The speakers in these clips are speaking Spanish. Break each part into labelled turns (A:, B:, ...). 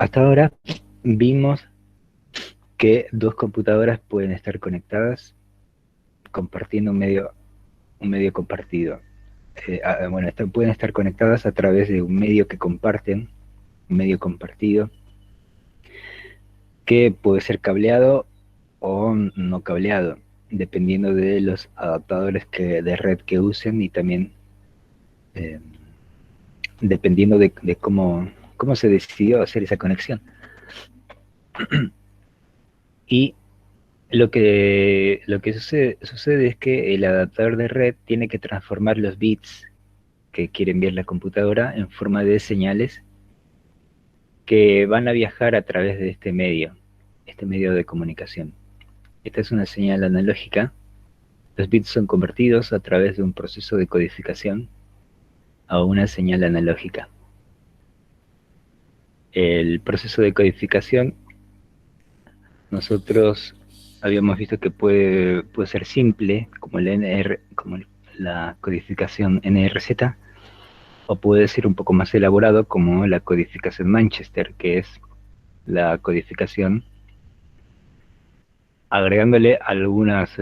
A: Hasta ahora vimos que dos computadoras pueden estar conectadas compartiendo un medio compartido. Bueno, pueden estar conectadas a través de un medio que comparten, un medio compartido, que puede ser cableado o no cableado, dependiendo de los adaptadores de red que usen y también eh, dependiendo de cómo se decidió hacer esa conexión. Y lo que sucede es que el adaptador de red tiene que transformar los bits que quiere enviar la computadora en forma de señales que van a viajar a través de este medio de comunicación. Esta es una señal analógica. Los bits son convertidos a través de un proceso de codificación a una señal analógica. El proceso de codificación, nosotros habíamos visto que puede ser simple, como como la codificación NRZ, o puede ser un poco más elaborado, como la codificación Manchester, que es la codificación agregándole algunas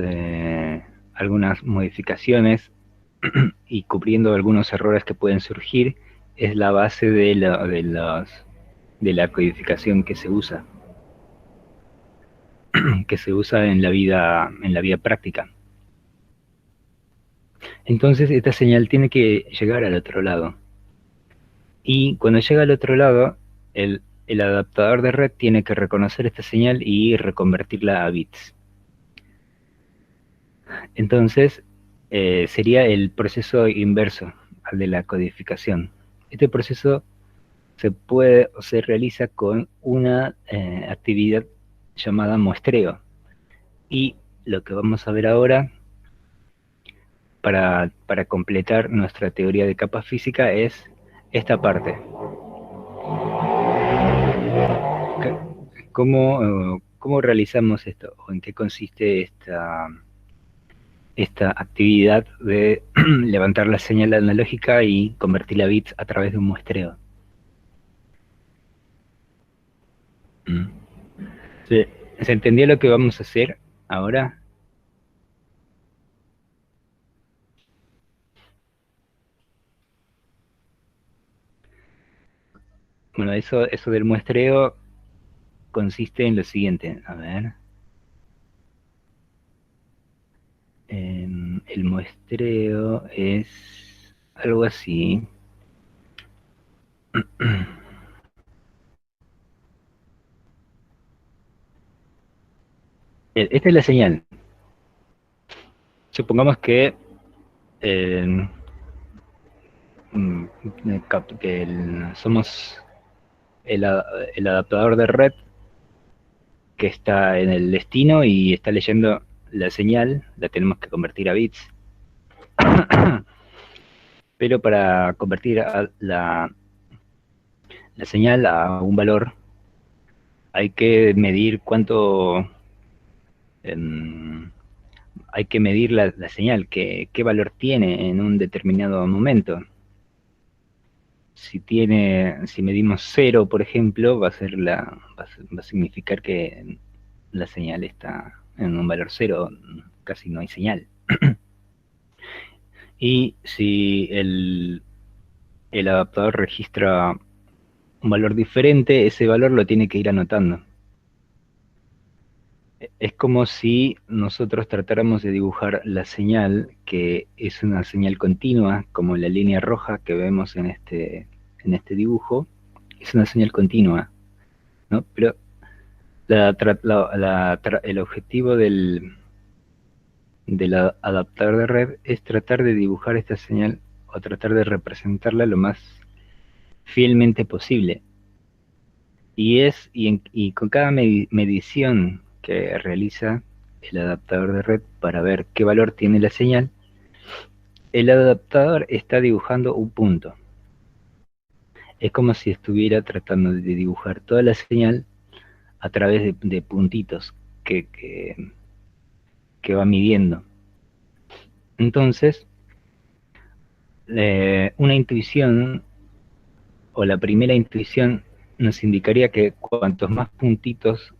A: modificaciones y cubriendo algunos errores que pueden surgir. Es la base de la codificación que se usa en la vida práctica. Entonces esta señal tiene que llegar al otro lado. Y cuando llega al otro lado, el adaptador de red tiene que reconocer esta señal y reconvertirla a bits. Entonces, sería el proceso inverso al de la codificación. Este proceso se puede o se realiza con una actividad llamada muestreo. Y lo que vamos a ver ahora para completar nuestra teoría de capa física es esta parte. ¿Cómo realizamos esto? ¿O en qué consiste esta actividad de levantar la señal analógica y convertirla a bits a través de un muestreo? ¿Se, ¿Se entendió lo que vamos a hacer ahora? Bueno, eso del muestreo consiste en lo siguiente. A ver. El muestreo es algo así. Esta es la señal. Supongamos que, eh, somos el, el adaptador de red que está en el destino y está leyendo la señal, la tenemos que convertir a bits. Pero para convertir la señal a un valor hay que medir eh, hay que medir la señal, qué valor tiene en un determinado momento. Si medimos 0, por ejemplo, va a significar que la señal está en un valor 0, casi no hay señal. Y si el adaptador registra un valor diferente, ese valor lo tiene que ir anotando. Es como si nosotros tratáramos de dibujar la señal, que es una señal continua, como la línea roja que vemos en este dibujo, es una señal continua, ¿no? Pero el objetivo del adaptador de red es tratar de dibujar esta señal o tratar de representarla lo más fielmente posible. Y con cada medición que realiza el adaptador de red para ver qué valor tiene la señal, el adaptador está dibujando un punto. Es como si estuviera tratando de dibujar toda la señal a través de puntitos que va midiendo. Entonces, una intuición, o la primera intuición nos indicaría que cuantos más puntitos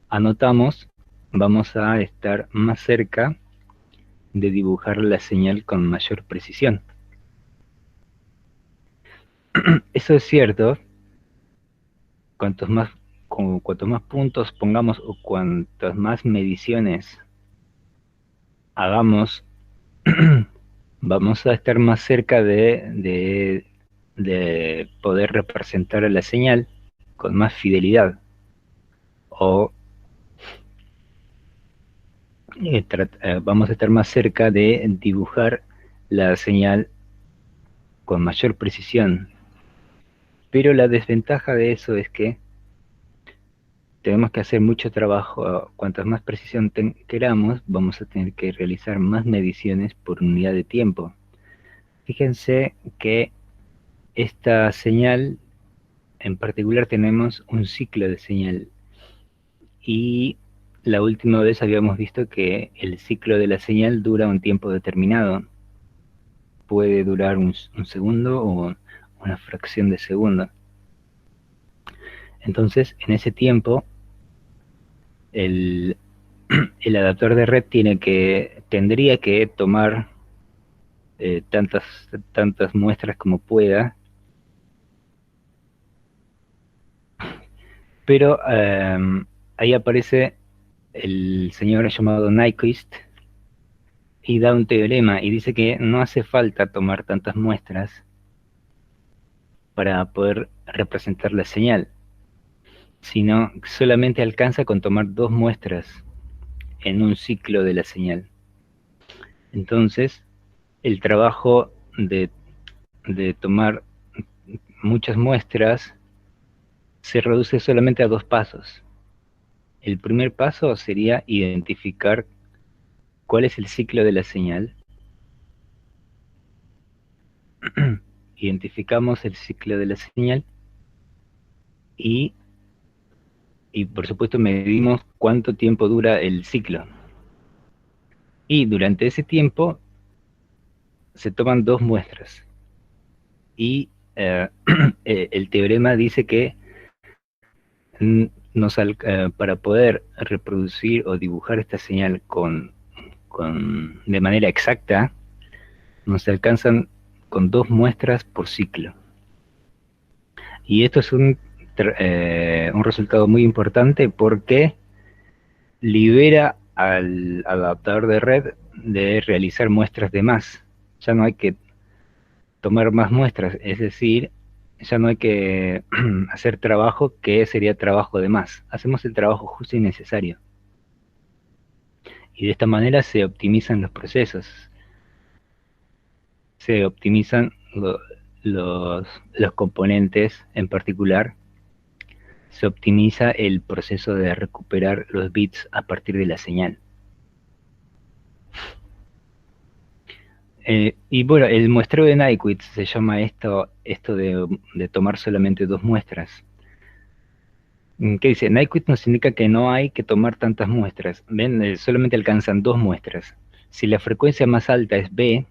A: anotamos, vamos a estar más cerca de dibujar la señal con mayor precisión. Eso es cierto, cuantos más, cuantos más puntos pongamos o cuantas más mediciones hagamos, vamos a estar más cerca de poder representar la señal con más fidelidad. O vamos a estar más cerca de dibujar la señal con mayor precisión. Pero la desventaja de eso es que tenemos que hacer mucho trabajo. Cuantas más precisión queramos, vamos a tener que realizar más mediciones por unidad de tiempo. Fíjense que esta señal, en particular tenemos un ciclo de señal. Y la última vez habíamos visto que el ciclo de la señal dura un tiempo determinado. Puede durar un segundo o una fracción de segundo. Entonces, en ese tiempo, el adaptador de red tendría que tomar tantas muestras como pueda, pero ahí aparece el señor llamado Nyquist y da un teorema y dice que no hace falta tomar tantas muestras para poder representar la señal, sino solamente alcanza con tomar 2 muestras en un ciclo de la señal. Entonces, el trabajo de tomar muchas muestras se reduce solamente a 2 pasos. El primer paso sería identificar cuál es el ciclo de la señal. Identificamos el ciclo de la señal y por supuesto medimos cuánto tiempo dura el ciclo. Y durante ese tiempo se toman 2 muestras. Y el teorema dice que para poder reproducir o dibujar esta señal de manera exacta, nos alcanzan con 2 muestras por ciclo. Y esto es un resultado muy importante porque libera al adaptador de red de realizar muestras de más. Ya no hay que tomar más muestras, es decir, ya no hay que hacer trabajo que sería trabajo de más. Hacemos el trabajo justo y necesario. Y de esta manera se optimizan los procesos, se optimizan los componentes en particular, se optimiza el proceso de recuperar los bits a partir de la señal. Y bueno, el muestreo de Nyquist se llama esto de tomar solamente 2 muestras. ¿Qué dice? Nyquist nos indica que no hay que tomar tantas muestras. ¿Ven? Solamente alcanzan 2 muestras. Si la frecuencia más alta es B,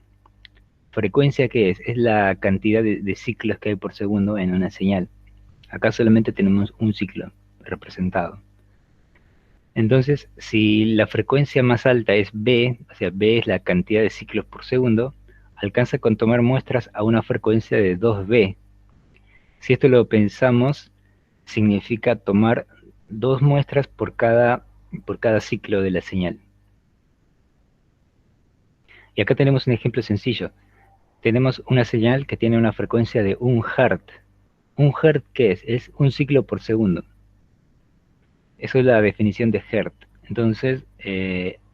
A: ¿frecuencia qué es? Es la cantidad de ciclos que hay por segundo en una señal. Acá solamente tenemos un ciclo representado. Entonces, si la frecuencia más alta es B, o sea, B es la cantidad de ciclos por segundo, alcanza con tomar muestras a una frecuencia de 2B. Si esto lo pensamos, significa tomar 2 muestras por cada ciclo de la señal. Y acá tenemos un ejemplo sencillo. Tenemos una señal que tiene una frecuencia de 1 Hz. ¿Un Hz qué es? Es un ciclo por segundo. Eso es la definición de Hertz. Entonces,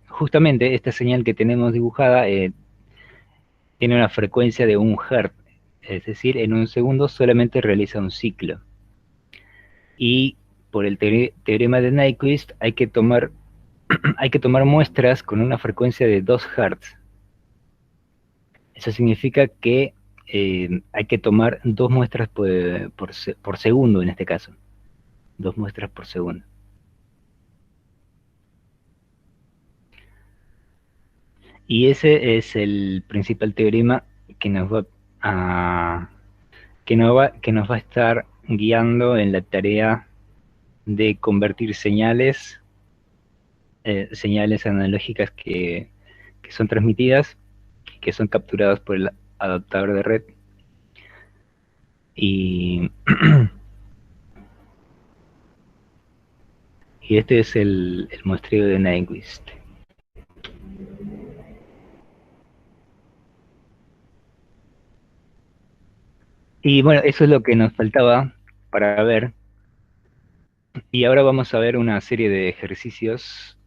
A: justamente esta señal que tenemos dibujada tiene una frecuencia de 1 Hz. Es decir, en un segundo solamente realiza un ciclo. Y por el teorema de Nyquist hay que tomar muestras con una frecuencia de 2 Hz. Eso significa que hay que tomar 2 muestras por segundo en este caso. 2 muestras por segundo. Y ese es el principal teorema que nos va a estar guiando en la tarea de convertir señales analógicas que son transmitidas, que son capturadas por el adaptador de red. Y, y este es el muestreo de Nyquist. Y bueno, eso es lo que nos faltaba para ver. Y ahora vamos a ver una serie de ejercicios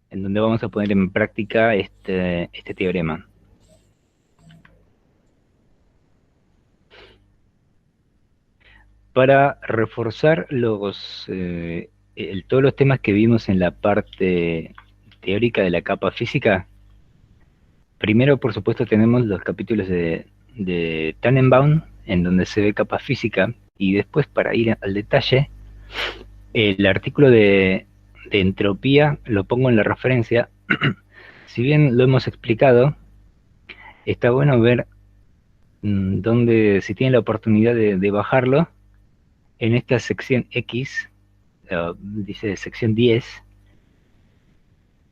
A: en donde vamos a poner en práctica este teorema. Para reforzar todos los temas que vimos en la parte teórica de la capa física, primero, por supuesto, tenemos los capítulos de Tannenbaum, en donde se ve capa física, y después, para ir al detalle, el artículo de entropía lo pongo en la referencia. Si bien lo hemos explicado, está bueno ver si tienen la oportunidad de bajarlo en esta sección X, dice sección 10,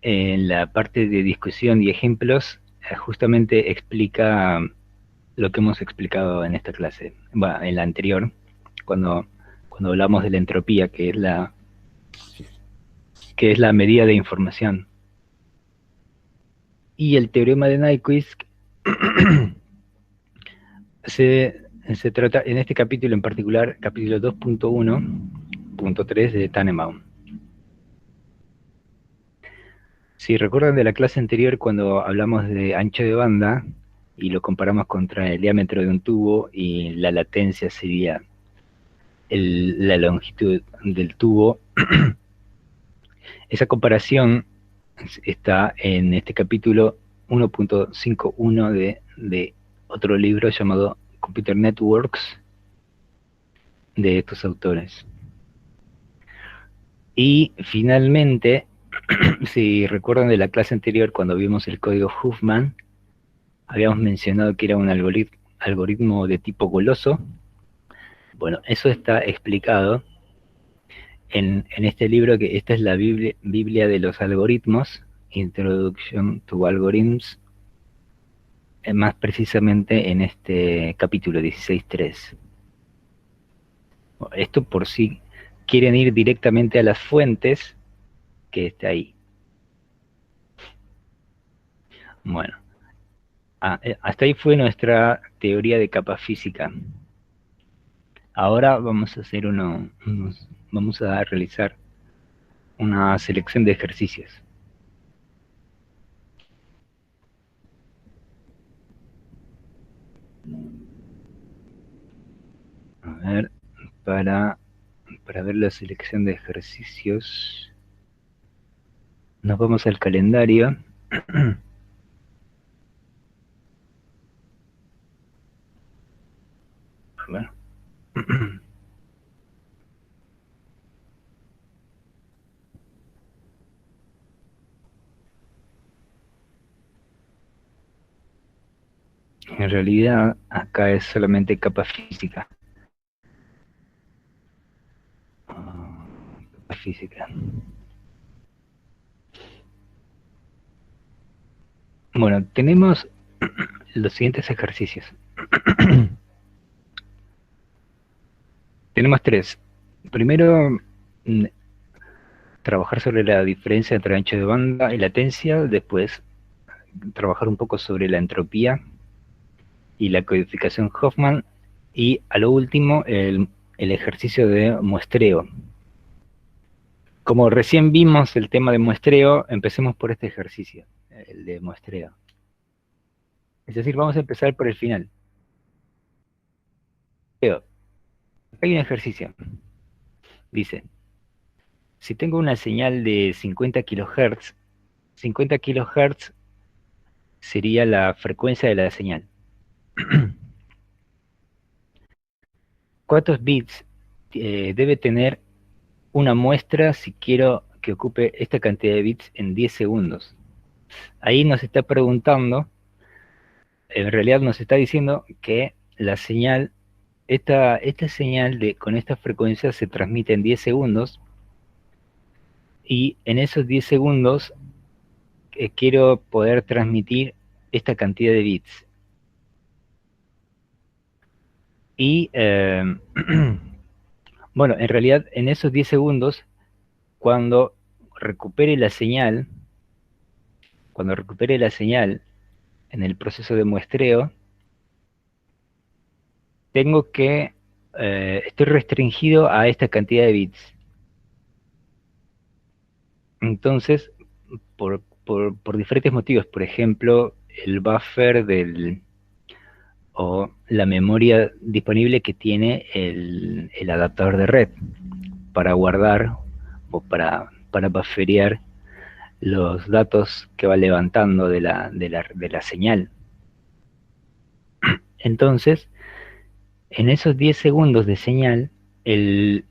A: en la parte de discusión y ejemplos, justamente explica lo que hemos explicado en esta clase, bueno, en la anterior, cuando hablamos de la entropía, que es la medida de información. Y el teorema de Nyquist se trata, en este capítulo en particular, capítulo 2.1.3 de Tannenbaum. Si recuerdan de la clase anterior, cuando hablamos de ancho de banda y lo comparamos contra el diámetro de un tubo, y la latencia sería la longitud del tubo, esa comparación está en este capítulo 1.51 de otro libro llamado Computer Networks, de estos autores. Y finalmente, si recuerdan de la clase anterior, cuando vimos el código Huffman, habíamos mencionado que era un algoritmo de tipo goloso. Bueno, eso está explicado en este libro, que esta es la Biblia de los algoritmos, Introduction to Algorithms, más precisamente en este capítulo 16.3. Esto por si quieren ir directamente a las fuentes, que está ahí. Bueno, hasta ahí fue nuestra teoría de capa física. Ahora vamos a hacer vamos a realizar una selección de ejercicios. A ver, para ver la selección de ejercicios, nos vamos al calendario. A ver. En realidad, acá es solamente capa física. Capa física. Bueno, tenemos los siguientes ejercicios. Tenemos tres. Primero, trabajar sobre la diferencia entre ancho de banda y latencia. Después, trabajar un poco sobre la entropía y la codificación Hoffman. Y a lo último, el ejercicio de muestreo. Como recién vimos el tema de muestreo, empecemos por este ejercicio, el de muestreo. Es decir, vamos a empezar por el final. Acá hay un ejercicio. Dice, si tengo una señal de 50 kHz, 50 kHz sería la frecuencia de la señal. ¿Cuántos bits debe tener una muestra si quiero que ocupe esta cantidad de bits en 10 segundos? Ahí nos está preguntando, en realidad nos está diciendo que la señal esta señal con esta frecuencia se transmite en 10 segundos, y en esos 10 segundos quiero poder transmitir esta cantidad de bits. Y bueno, en realidad en esos 10 segundos, cuando recupere la señal, en el proceso de muestreo, estoy restringido a esta cantidad de bits. Entonces, por diferentes motivos, por ejemplo, el buffer o la memoria disponible que tiene el adaptador de red para guardar o para bufferear los datos que va levantando de la señal. Entonces, en esos 10 segundos de señal, el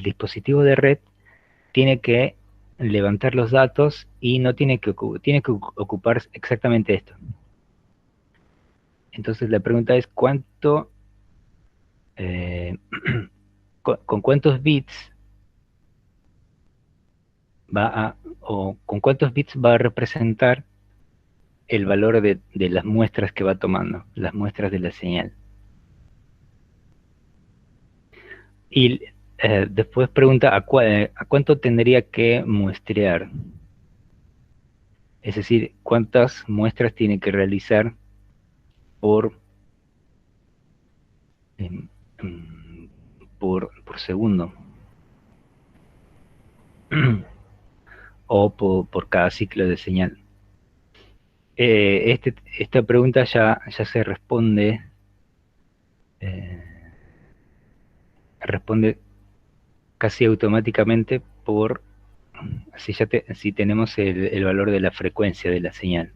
A: dispositivo de red tiene que levantar los datos y no tiene que ocupar exactamente esto. Entonces la pregunta es con cuántos bits con cuántos bits va a representar el valor de las muestras que va tomando, las muestras de la señal. Y después pregunta a cuánto tendría que muestrear. Es decir, cuántas muestras tiene que realizar por, por segundo. O por cada ciclo de señal. Esta pregunta ya se responde casi automáticamente si tenemos el valor de la frecuencia de la señal.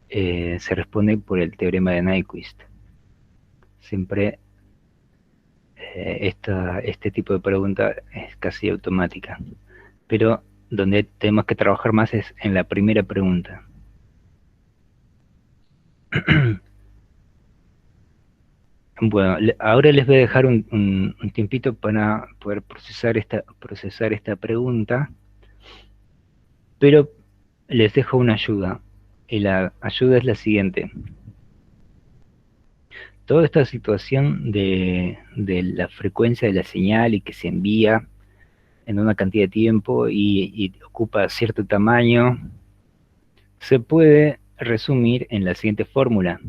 A: Se responde por el teorema de Nyquist. Siempre este tipo de pregunta es casi automática. Pero donde tenemos que trabajar más es en la primera pregunta. Bueno, ahora les voy a dejar un tiempito para poder procesar esta pregunta, pero les dejo una ayuda, y la ayuda es la siguiente. Toda esta situación de la frecuencia de la señal y que se envía en una cantidad de tiempo y ocupa cierto tamaño, se puede resumir en la siguiente fórmula.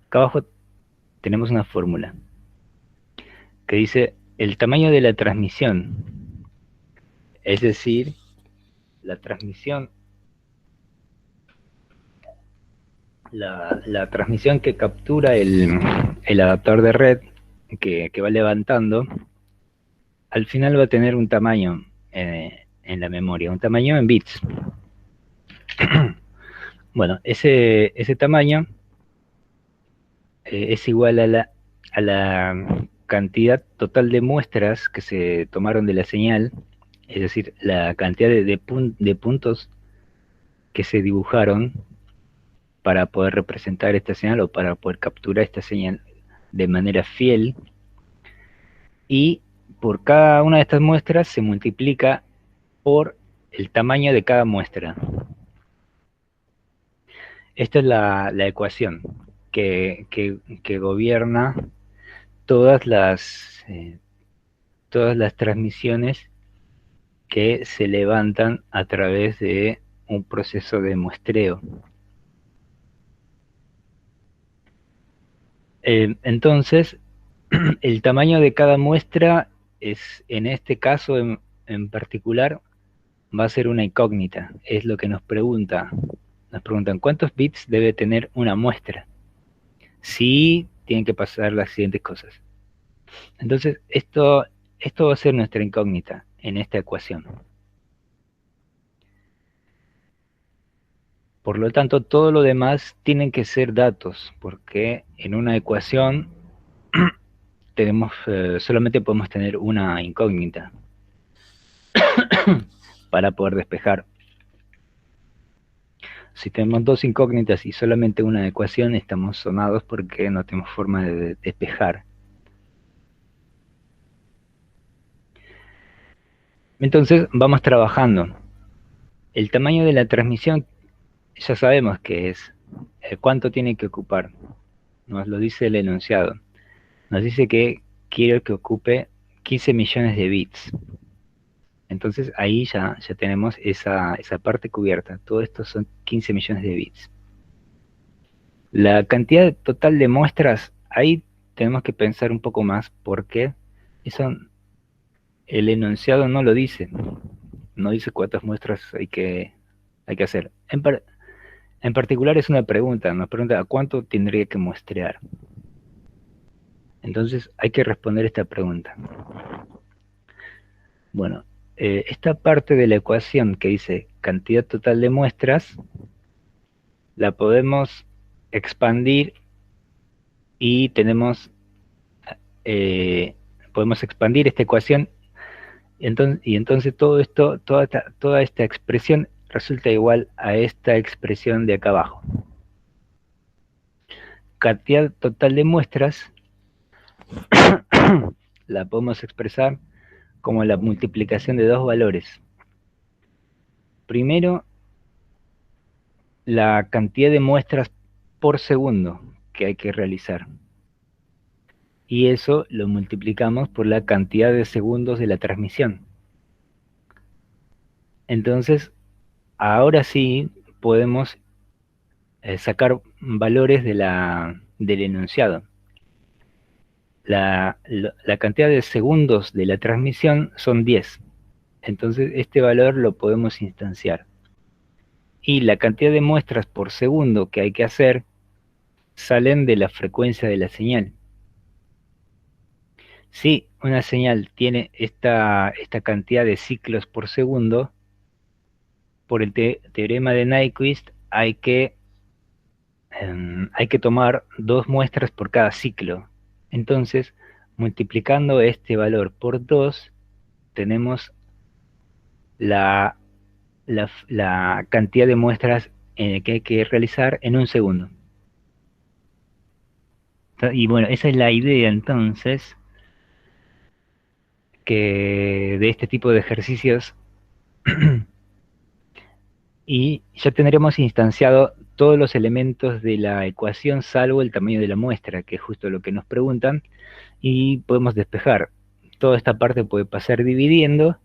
A: Acá abajo tenemos una fórmula que dice el tamaño de la transmisión, es decir, la transmisión que captura el adaptador de red que va levantando, al final va a tener un tamaño en la memoria, un tamaño en bits. Bueno, ese tamaño es igual a la cantidad total de muestras que se tomaron de la señal, es decir, la cantidad de puntos que se dibujaron para poder representar esta señal o para poder capturar esta señal de manera fiel, y por cada una de estas muestras se multiplica por el tamaño de cada muestra. Esta es la ecuación que gobierna todas las transmisiones que se levantan a través de un proceso de muestreo. Entonces, el tamaño de cada muestra en este caso en particular, va a ser una incógnita. Es lo que nos preguntan cuántos bits debe tener una muestra. Sí, tienen que pasar las siguientes cosas. Entonces, esto va a ser nuestra incógnita en esta ecuación. Por lo tanto, todo lo demás tienen que ser datos, porque en una ecuación solamente podemos tener una incógnita para poder despejar. Si tenemos dos incógnitas y solamente una ecuación, estamos sonados porque no tenemos forma de despejar. Entonces vamos trabajando. El tamaño de la transmisión ya sabemos que es cuánto tiene que ocupar. Nos lo dice el enunciado. Nos dice que quiero que ocupe 15 millones de bits. Entonces ahí ya tenemos esa parte cubierta. Todo esto son 15 millones de bits. La cantidad total de muestras, ahí tenemos que pensar un poco más porque eso el enunciado no lo dice. No dice cuántas muestras hay que hacer. En particular es una pregunta, nos pregunta a cuánto tendría que muestrear. Entonces hay que responder esta pregunta. Bueno, esta parte de la ecuación que dice cantidad total de muestras, la podemos expandir y podemos expandir esta ecuación y entonces todo esto, toda esta expresión resulta igual a esta expresión de acá abajo. Cantidad total de muestras la podemos expresar como la multiplicación de dos valores. Primero, la cantidad de muestras por segundo que hay que realizar. Y eso lo multiplicamos por la cantidad de segundos de la transmisión. Entonces, ahora sí podemos sacar valores del enunciado. La cantidad de segundos de la transmisión son 10. Entonces, este valor lo podemos instanciar. Y la cantidad de muestras por segundo que hay que hacer salen de la frecuencia de la señal. Si una señal tiene esta cantidad de ciclos por segundo, por el teorema de Nyquist hay que tomar 2 muestras por cada ciclo. Entonces, multiplicando este valor por 2, tenemos la cantidad de muestras que hay que realizar en un segundo. Y bueno, esa es la idea entonces que de este tipo de ejercicios y ya tendremos instanciado todos los elementos de la ecuación salvo el tamaño de la muestra, que es justo lo que nos preguntan, y podemos despejar. Toda esta parte puede pasar dividiendo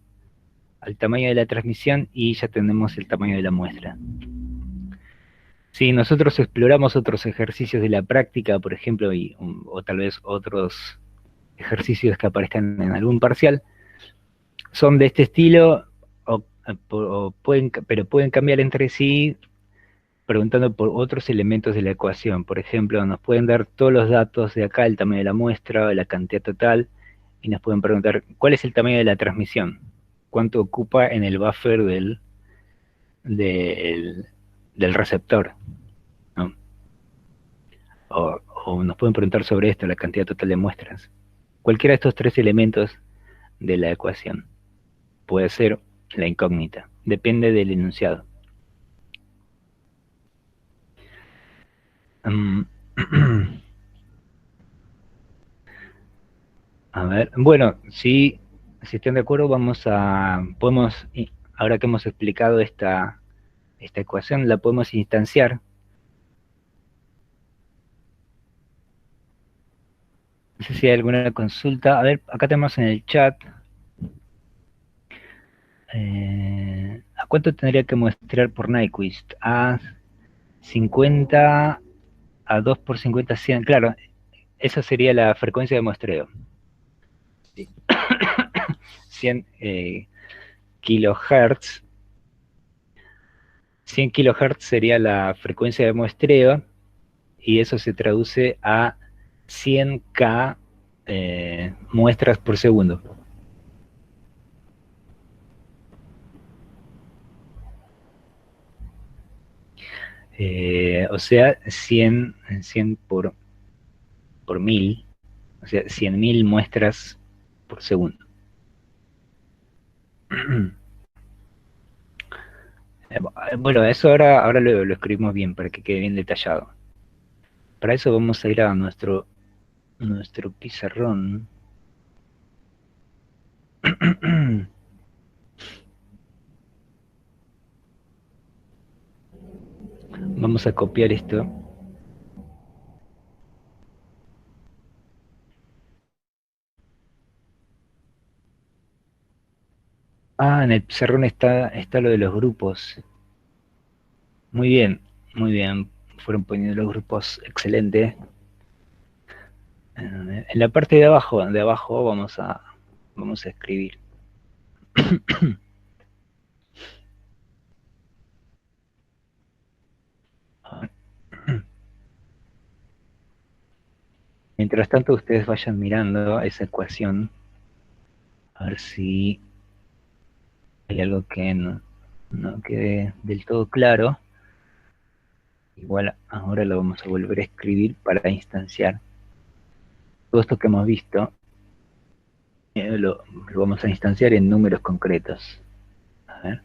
A: al tamaño de la transmisión y ya tenemos el tamaño de la muestra. Si nosotros exploramos otros ejercicios de la práctica, por ejemplo, o tal vez otros ejercicios que aparezcan en algún parcial, son de este estilo, pero pueden cambiar entre sí preguntando por otros elementos de la ecuación. Por ejemplo, nos pueden dar todos los datos de acá, el tamaño de la muestra, la cantidad total, y nos pueden preguntar cuál es el tamaño de la transmisión, cuánto ocupa en el buffer del, del receptor, ¿no? O nos pueden preguntar sobre esto, la cantidad total de muestras. Cualquiera de estos tres elementos de la ecuación puede ser la incógnita, depende del enunciado. A ver, bueno, si están de acuerdo, ahora que hemos explicado esta ecuación, la podemos instanciar. No sé si hay alguna consulta. A ver, acá tenemos en el chat. ¿A cuánto tendría que muestrear por Nyquist? A 50, a 2 por 50, 100. Claro, esa sería la frecuencia de muestreo. 100 kilohertz. 100 kilohertz sería la frecuencia de muestreo y eso se traduce a 100K muestras por segundo. O sea, 100 por 1000, o sea, 100.000 muestras por segundo. Bueno, eso ahora lo escribimos bien para que quede bien detallado. Para eso vamos a ir a nuestro pizarrón. Vamos a copiar esto. Ah, en el pizarrón está lo de los grupos. Muy bien, muy bien. Fueron poniendo los grupos, excelente. En la parte de abajo vamos a escribir. Mientras tanto, ustedes vayan mirando esa ecuación, a ver si hay algo que no quede del todo claro. Igual ahora lo vamos a volver a escribir para instanciar todo esto que hemos visto. Lo vamos a instanciar en números concretos. A ver.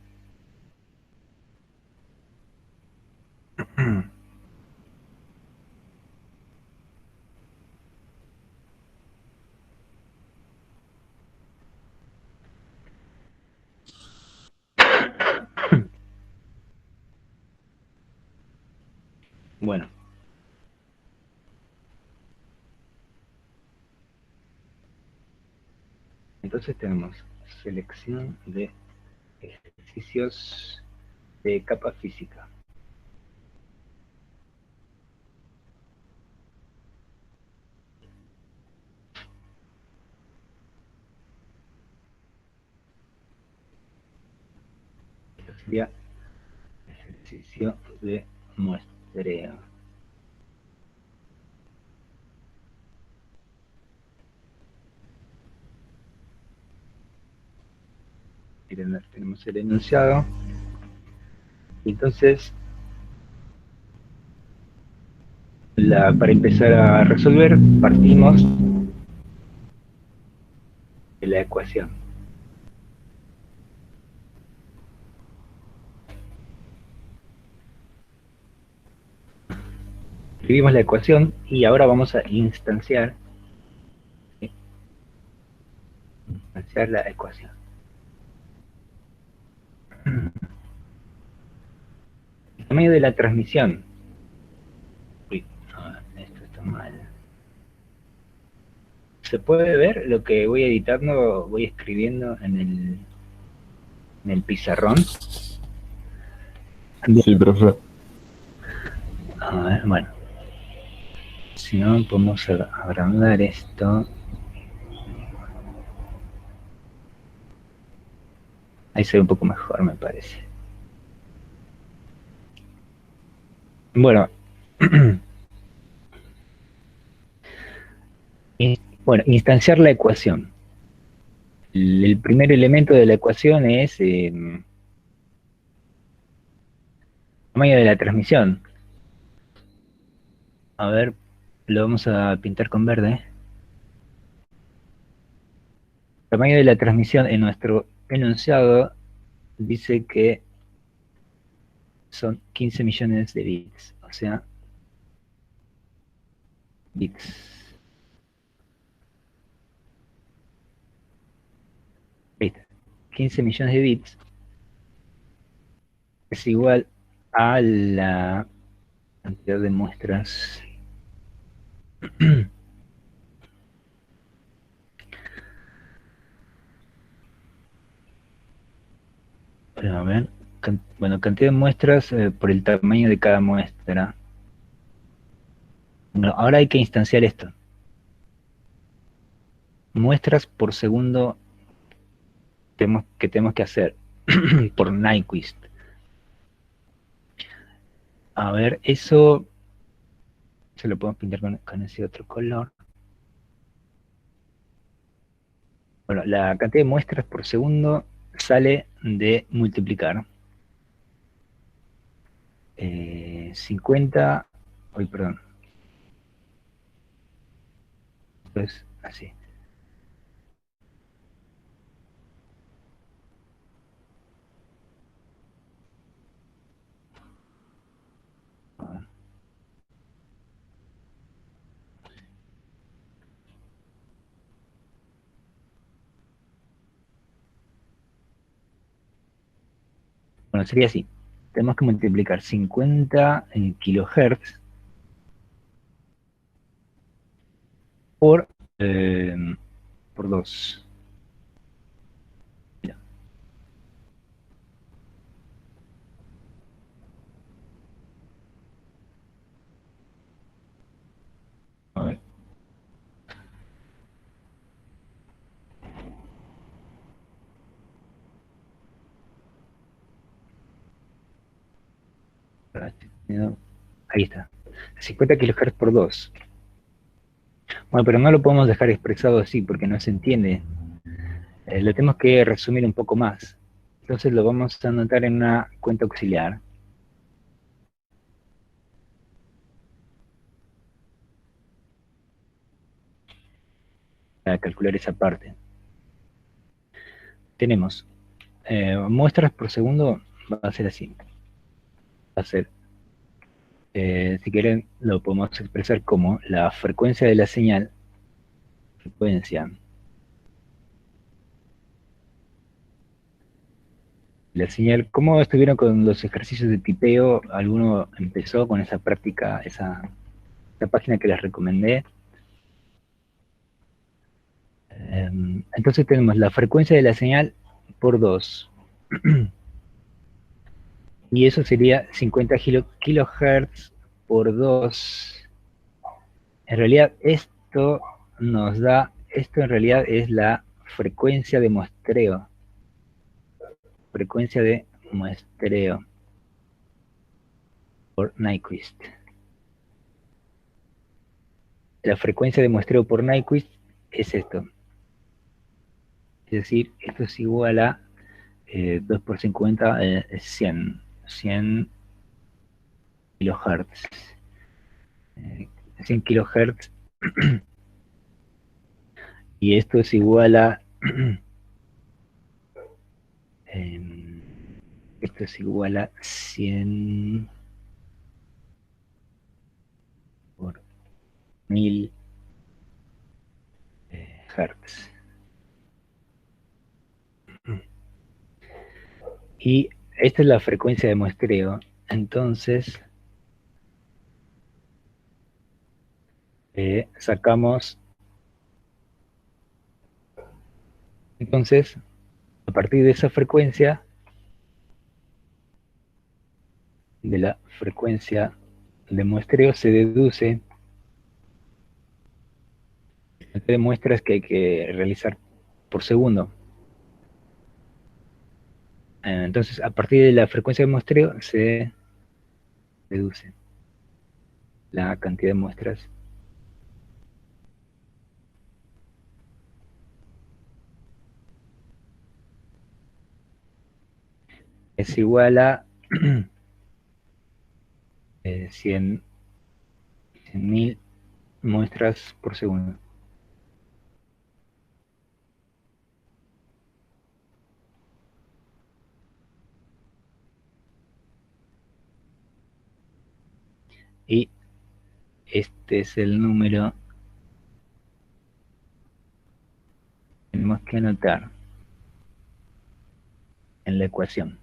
A: Bueno, entonces tenemos selección de ejercicios de capa física. Esto sería ejercicio de muestreo. Tenemos el enunciado. Entonces, para empezar a resolver, partimos de la ecuación. Escribimos la ecuación y ahora vamos a instanciar la ecuación. El tamaño de la transmisión. Uy, no, esto está mal. ¿Se puede ver lo que voy editando, voy escribiendo en el pizarrón?
B: Sí, profe.
A: A ver, bueno. Si no, podemos agrandar esto. Ahí se ve un poco mejor, me parece. Bueno, bueno, instanciar la ecuación. El primer elemento de la ecuación es tamaño de la transmisión. A ver, lo vamos a pintar con verde. Tamaño de la transmisión en nuestro enunciado dice que son 15 millones de bits, o sea, bits. ¿Viste? 15 millones de bits es igual a la cantidad de muestras. A ver, bueno, cantidad de muestras por el tamaño de cada muestra. Bueno, ahora hay que instanciar esto. Muestras por segundo que tenemos que hacer por Nyquist. A ver, eso se lo podemos pintar con ese otro color. Bueno, la cantidad de muestras por segundo sale de multiplicar 50, uy, perdón, pues así. Bueno, sería así. Tenemos que multiplicar 50 kilohertz por, eh, por 2. A ver. Ahí está. 50 kilohertz por 2. Bueno, pero no lo podemos dejar expresado así porque no se entiende. Lo tenemos que resumir un poco más. Entonces lo vamos a anotar en una cuenta auxiliar para calcular esa parte. Tenemos muestras por segundo, va a ser así. Va a ser, si quieren, lo podemos expresar como la frecuencia de la señal, frecuencia. La señal, ¿cómo estuvieron con los ejercicios de tipeo? ¿Alguno empezó con esa práctica, esa página que les recomendé? Entonces tenemos la frecuencia de la señal por 2. Y eso sería 50 kilohertz por 2. En realidad esto nos da, esto en realidad es la frecuencia de muestreo. Frecuencia de muestreo por Nyquist. La frecuencia de muestreo por Nyquist es esto. Es decir, esto es igual a 2 por 50 es 100. 100 kilohertz. 100 kilohertz. Y esto es igual a esto es igual a 100 por 1000 hertz. Y esta es la frecuencia de muestreo. Entonces, sacamos, entonces, a partir de esa frecuencia, de la frecuencia de muestreo, se deduce la cantidad de muestras que hay que realizar por segundo. Entonces, a partir de la frecuencia de muestreo, se deduce la cantidad de muestras. Es igual a 100.000 muestras por segundo. Y este es el número que tenemos que anotar en la ecuación.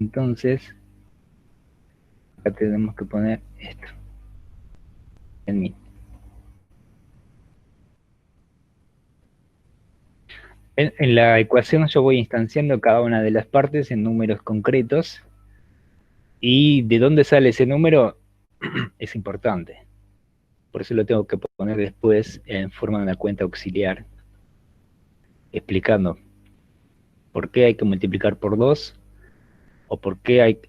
A: Entonces, acá tenemos que poner esto, en 1000. En la ecuación yo voy instanciando cada una de las partes en números concretos, y de dónde sale ese número es importante. Por eso lo tengo que poner después en forma de una cuenta auxiliar, explicando por qué hay que multiplicar por 2, o por qué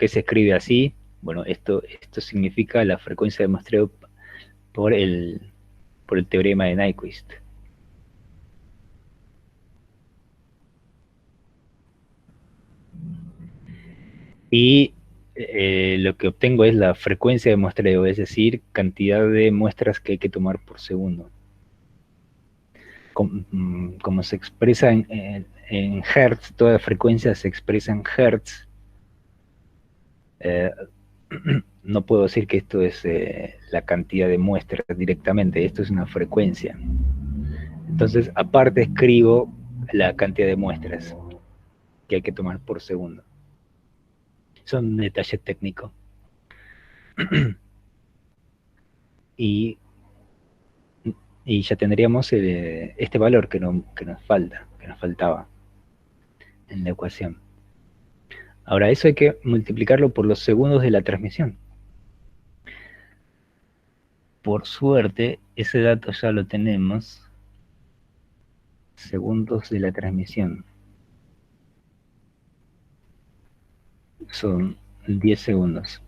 A: se escribe así. Bueno, esto significa la frecuencia de muestreo por el teorema de Nyquist. Y lo que obtengo es la frecuencia de muestreo, es decir, cantidad de muestras que hay que tomar por segundo. Como se expresa en hertz, toda frecuencia se expresa en hertz, no puedo decir que esto es la cantidad de muestras directamente, esto es una frecuencia. Entonces, aparte escribo la cantidad de muestras que hay que tomar por segundo. Son detalles técnicos. y, y ya tendríamos este valor que nos faltaba en la ecuación. Ahora, eso hay que multiplicarlo por los segundos de la transmisión. Por suerte, ese dato ya lo tenemos. Segundos de la transmisión. Son 10 segundos.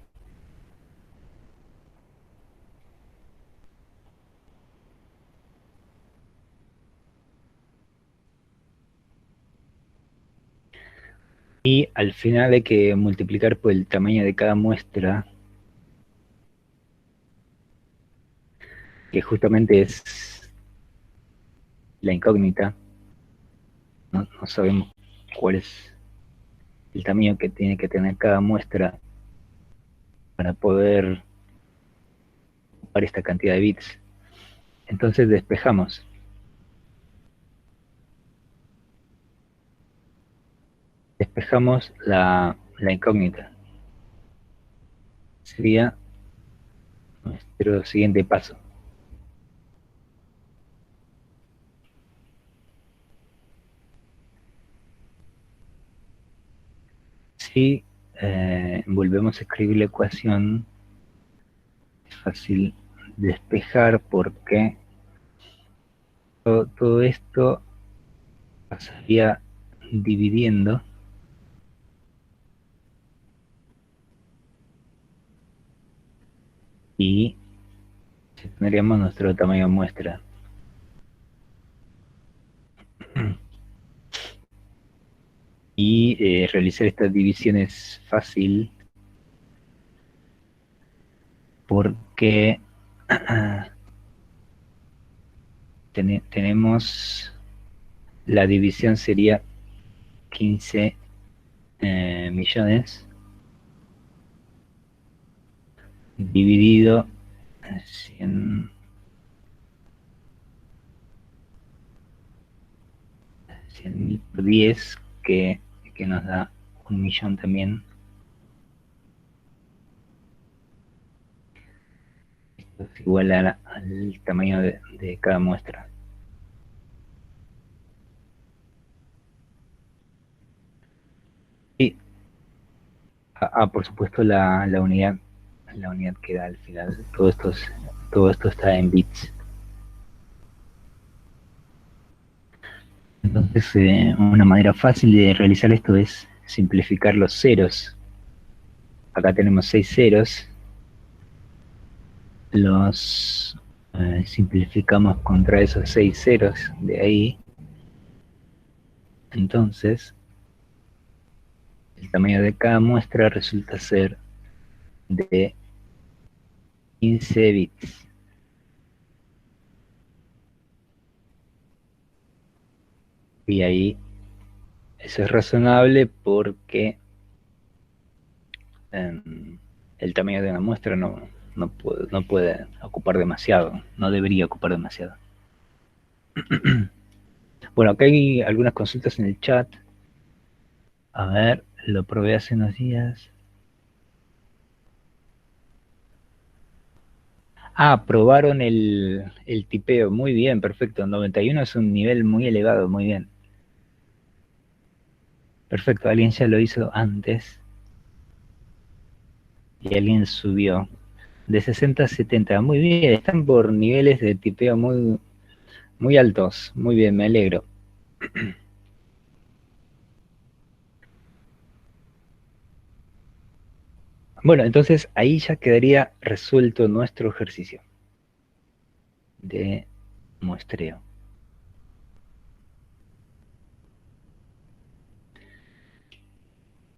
A: Y al final hay que multiplicar por el tamaño de cada muestra, que justamente es la incógnita. No sabemos cuál es el tamaño que tiene que tener cada muestra para poder ocupar esta cantidad de bits. Entonces despejamos. Despejamos la incógnita. Sería nuestro siguiente paso. Si volvemos a escribir la ecuación, es fácil despejar porque todo esto pasaría dividiendo y tendríamos nuestro tamaño muestra. Y realizar esta división es fácil porque tenemos la división sería 15 millones dividido en 100.000 por 10 que nos da 1.000.000 también. Esto es igual al tamaño de cada muestra. Y por supuesto la unidad que da al final. Todo esto está en bits. Entonces, una manera fácil de realizar esto es simplificar los ceros. Acá tenemos 6 ceros. Los simplificamos contra esos 6 ceros de ahí. Entonces, el tamaño de cada muestra resulta ser de 15 bits. Y ahí eso es razonable porque el tamaño de una muestra no puede ocupar demasiado, no debería ocupar demasiado. Bueno, acá hay algunas consultas en el chat. A ver, lo probé hace unos días. Probaron el tipeo. Muy bien, perfecto. 91 es un nivel muy elevado, muy bien. Perfecto, alguien ya lo hizo antes. Y alguien subió. De 60 a 70. Muy bien, están por niveles de tipeo muy altos. Muy bien, me alegro. Bueno, entonces ahí ya quedaría resuelto nuestro ejercicio de muestreo.